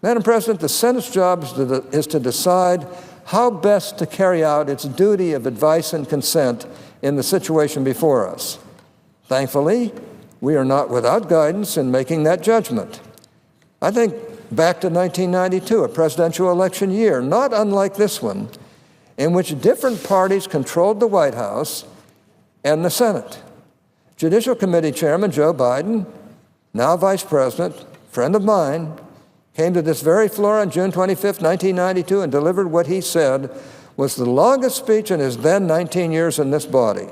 Madam President, the Senate's job is to decide how best to carry out its duty of advice and consent in the situation before us. Thankfully, we are not without guidance in making that judgment. I think back to 1992, a presidential election year, not unlike this one, in which different parties controlled the White House and the Senate. Judicial Committee Chairman Joe Biden, now Vice President, friend of mine, came to this very floor on June 25, 1992, and delivered what he said was the longest speech in his then 19 years in this body.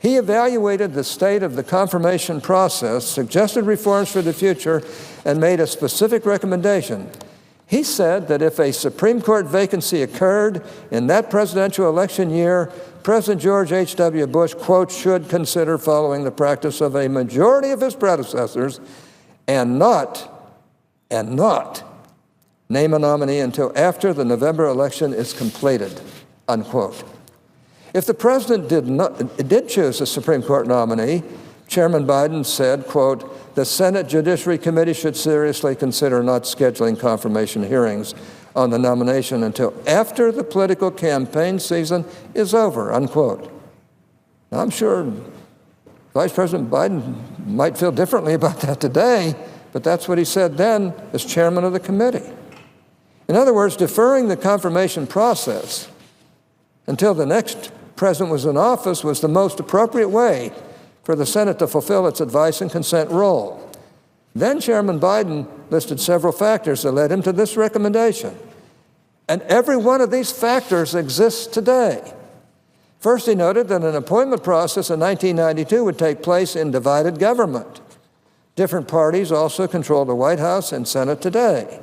He evaluated the state of the confirmation process, suggested reforms for the future, and made a specific recommendation. He said that if a Supreme Court vacancy occurred in that presidential election year, President George H.W. Bush, quote, should consider following the practice of a majority of his predecessors and not name a nominee until after the November election is completed, unquote. If the president did choose a Supreme Court nominee, Chairman Biden said, quote, the Senate Judiciary Committee should seriously consider not scheduling confirmation hearings on the nomination until after the political campaign season is over, unquote. Now, I'm sure Vice President Biden might feel differently about that today, but that's what he said then as chairman of the committee. In other words, deferring the confirmation process until the next president was in office was the most appropriate way for the Senate to fulfill its advice and consent role. Then Chairman Biden listed several factors that led him to this recommendation. And every one of these factors exists today. First, he noted that an appointment process in 1992 would take place in divided government. Different parties also control the White House and Senate today.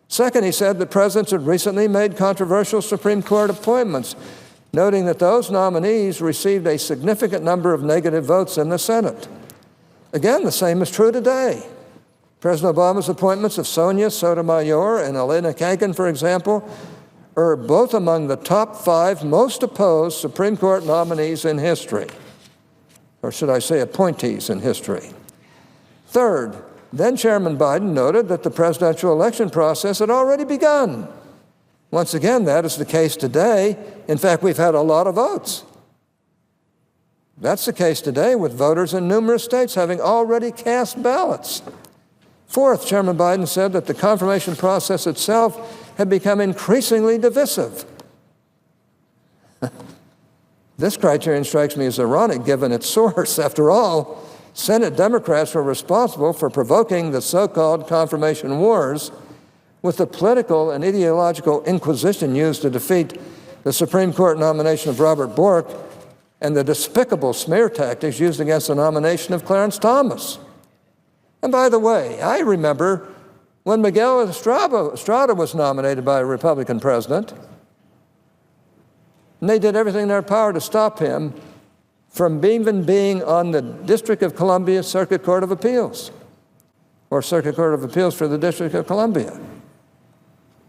Second, he said that presidents had recently made controversial Supreme Court appointments, noting that those nominees received a significant number of negative votes in the Senate. Again, the same is true today. President Obama's appointments of Sonia Sotomayor and Elena Kagan, for example, are both among the top 5 most opposed Supreme Court nominees in history, or should I say appointees in history. Third, then Chairman Biden noted that the presidential election process had already begun. Once again, that is the case today. In fact, we've had a lot of votes. That's the case today, with voters in numerous states having already cast ballots. Fourth, Chairman Biden said that the confirmation process itself had become increasingly divisive. This criterion strikes me as ironic given its source. After all, Senate Democrats were responsible for provoking the so-called confirmation wars with the political and ideological inquisition used to defeat the Supreme Court nomination of Robert Bork and the despicable smear tactics used against the nomination of Clarence Thomas. And by the way, I remember when Miguel Estrada was nominated by a Republican president, and they did everything in their power to stop him from even being on the District of Columbia Circuit Court of Appeals, or Circuit Court of Appeals for the District of Columbia.